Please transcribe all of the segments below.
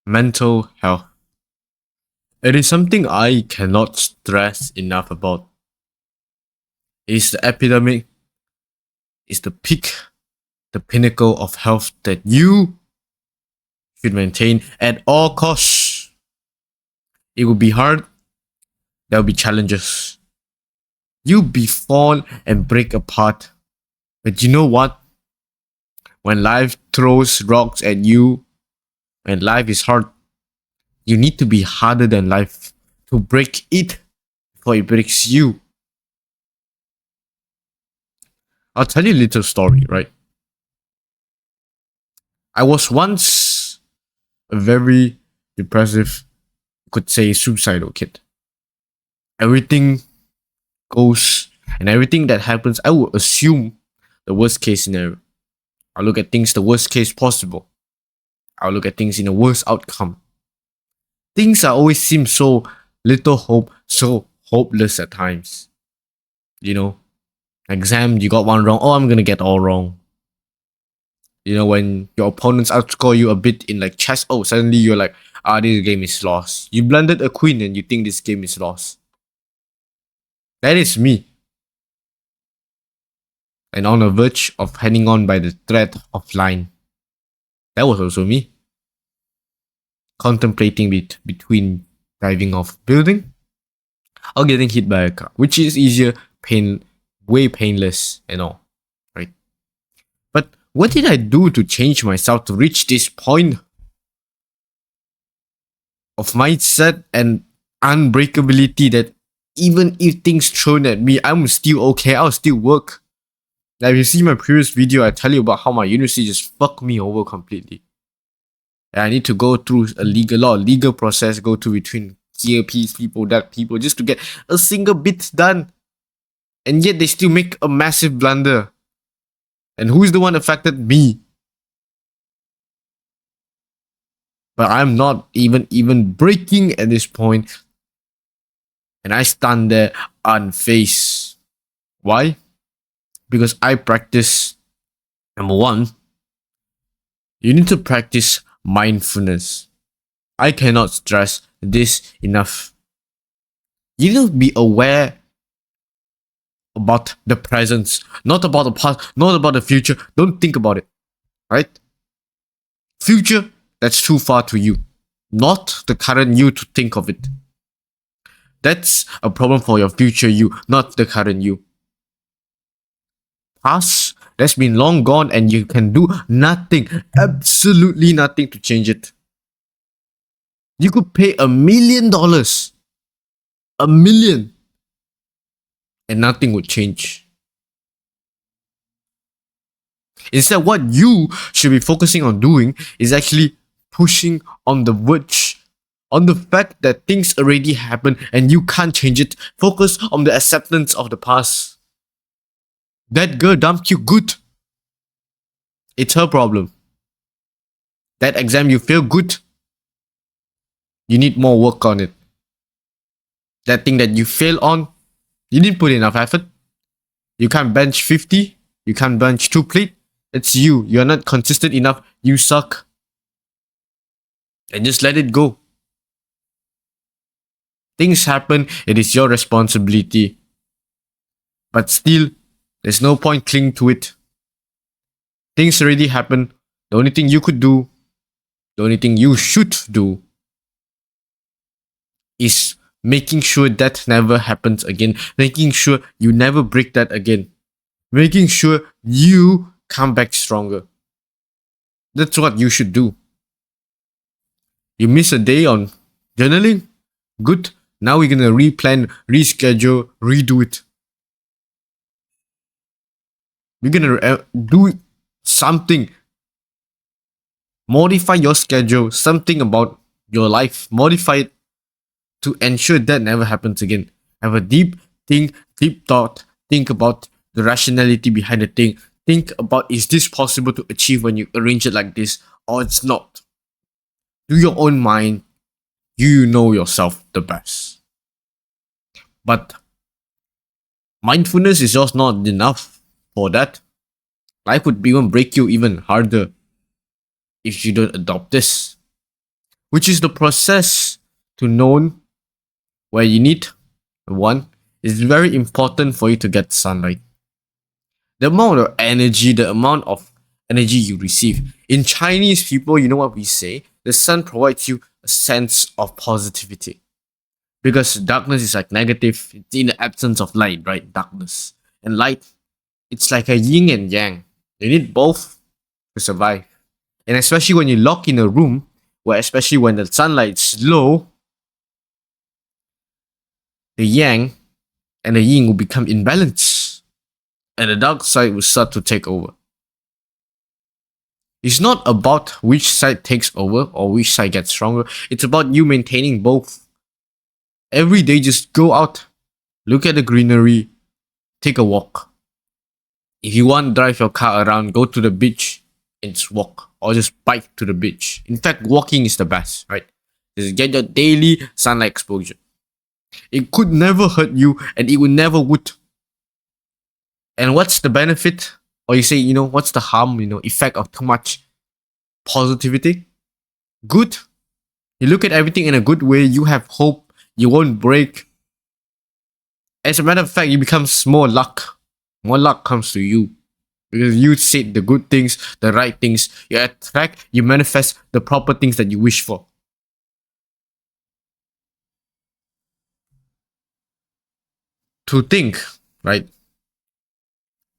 Mental health. It is something I cannot stress enough about. It is the epidemic, it's the peak, the pinnacle of health that you should maintain at all costs. It will be hard, there will be challenges. You'll be fall and break apart. But you know what? When life throws rocks at you, when life is hard, you need to be harder than life to break it before it breaks you. I'll tell you a little story, right? I was once a very depressive, could say suicidal kid. Everything goes and everything that happens, I would assume the worst case scenario. I'll look at things the worst case possible. I'll look at things in the worst outcome. Things are always seem so little hope, so hopeless at times. You know, exam, you got one wrong. Oh, I'm gonna get all wrong. You know, when your opponents outscore you a bit in like chess, oh, suddenly you're like, this game is lost. You blundered a queen and you think this game is lost. That is me. And on the verge of hanging on by the thread of line. That was also me. Contemplating between diving off building or getting hit by a car, which is easier, way painless and all, right? But what did I do to change myself to reach this point of mindset and unbreakability that even if things thrown at me, I'm still okay, I'll still work. Now, if you see my previous video, I tell you about how my university just fucked me over completely. And I need to go through a lot of legal process, go through between CLPs, people, that people, just to get a single bit done. And yet they still make a massive blunder. And who's the one affected? Me. But I'm not even breaking at this point. And I stand there unfazed. Why? Because I practice, number one, you need to practice mindfulness. I cannot stress this enough. You need to be aware about the present, not about the past, not about the future. Don't think about it, right? Future, that's too far to you. Not the current you to think of it. That's a problem for your future you, not the current you. Past, that's been long gone and you can do nothing, absolutely nothing to change it. You could pay $1 million, $1 million, and nothing would change. Instead, what you should be focusing on doing is actually pushing on the verge, on the fact that things already happened and you can't change it. Focus on the acceptance of the past. That girl dumped you, good. It's her problem. That exam you failed, good. You need more work on it. That thing that you fail on, you didn't put enough effort. You can't bench 50. You can't bench 2 plate. It's you. You're not consistent enough. You suck. And just let it go. Things happen. It is your responsibility. But still, there's no point clinging to it. Things already happened. The only thing you could do, the only thing you should do, is making sure that never happens again. Making sure you never break that again. Making sure you come back stronger. That's what you should do. You miss a day on journaling? Good. Now we're gonna replan, reschedule, redo it. You're gonna do something. Modify your schedule, something about your life. Modify it to ensure that never happens again. Have a deep thought. Think about the rationality behind the thing. Think about, is this possible to achieve when you arrange it like this, or it's not? Do your own mind. You know yourself the best. But mindfulness is just not enough for that. Life would even break you even harder if you don't adopt this. which is the process to know where you need one. It's very important for you to get sunlight. The amount of energy you receive. In Chinese people, you know what we say? The sun provides you a sense of positivity. Because darkness is like negative, it's in the absence of light, right? Darkness. And light, it's like a yin and yang. You need both to survive. And especially when you lock in a room, where especially when the sunlight is low, the yang and the yin will become imbalanced. And the dark side will start to take over. It's not about which side takes over or which side gets stronger. It's about you maintaining both. Every day, just go out, look at the greenery, take a walk. If you want to drive your car around, go to the beach and just walk, or just bike to the beach. In fact, walking is the best, right? Just get your daily sunlight exposure. It could never hurt you, and it would never would. And what's the benefit? Or you say, what's the harm, effect of too much positivity? Good. You look at everything in a good way, you have hope, you won't break. As a matter of fact, you become more luck. More luck comes to you. Because you said the good things, the right things, you attract, you manifest the proper things that you wish for. To think, right?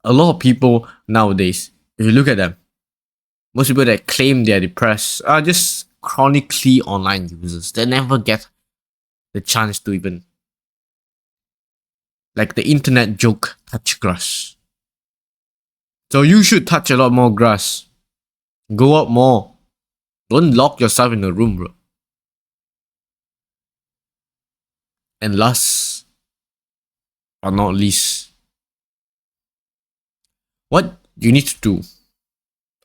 A lot of people nowadays, if you look at them, most people that claim they're depressed are just chronically online users. They never get the chance to even, like the internet joke, touch grass. So you should touch a lot more grass. Go out more. Don't lock yourself in a room, bro. And last but not least, what you need to do,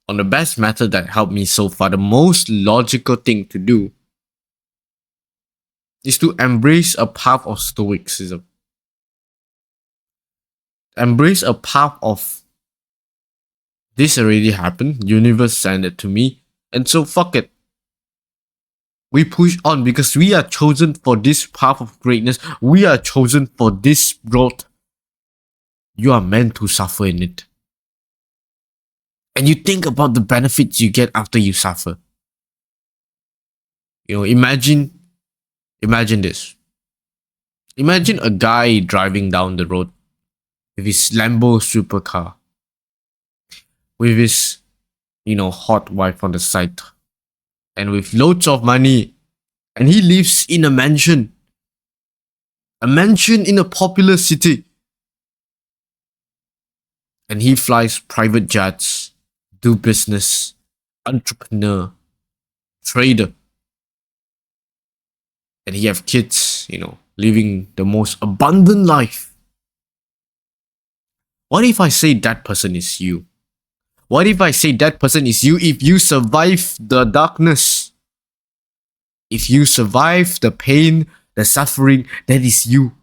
on the best method that helped me so far, the most logical thing to do is to embrace a path of stoicism. Embrace a path of, this already happened, universe sent it to me, and so fuck it. We push on because we are chosen for this path of greatness. We are chosen for this growth. You are meant to suffer in it. And you think about the benefits you get after you suffer. Imagine this. Imagine a guy driving down the road with his Lambo supercar, with his, hot wife on the side, and with loads of money, and he lives in a mansion in a popular city, and he flies private jets, do business, entrepreneur, trader, and he have kids, living the most abundant life. What if I say that person is you? What if I say that person is you if you survive the darkness? If you survive the pain, the suffering, that is you.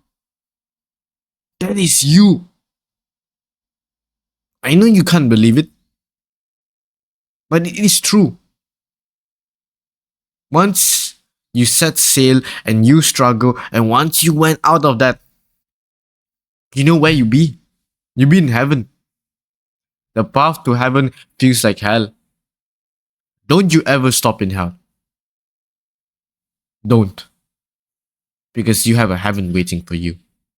That is you. I know you can't believe it, but it is true. Once you set sail and you struggle, and once you went out of that, you know where you be? You be in heaven. The path to heaven feels like hell. Don't you ever stop in hell. Don't. Because you have a heaven waiting for you.